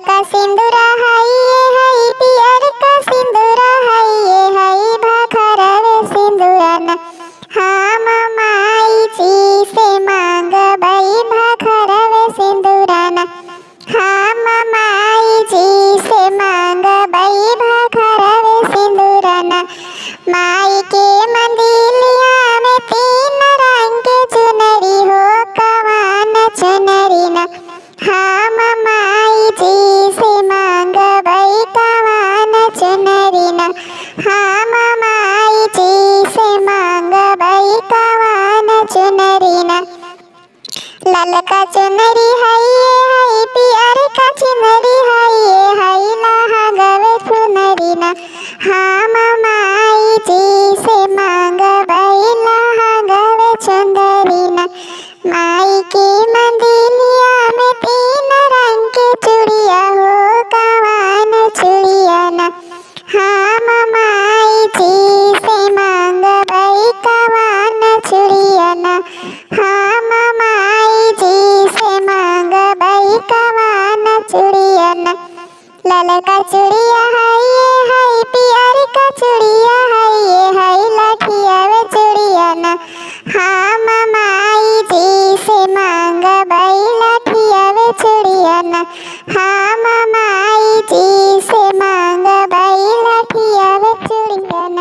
का सिंदूरा हाय ये हाय पियर का सिंदूरा हाय ये हाय भाखरवे सिंदूराना हम माई जी से मांग बई भाखरवे सिंदूराना हम माई जी से मांग बई भाखरवे सिंदूराना। माई के मंदिलिया में 3 रंग के चुनरी हो कवान चुनरी ना हम माई जी से मांग बई कवान चुनरी ना हम माई जी से मांग बई कवान चुनरी ना। लाल का चुनरी हाय ये हाय पियर का चुनरी हाय ये हाय लहंगवे चुनरी ना हम माई जी से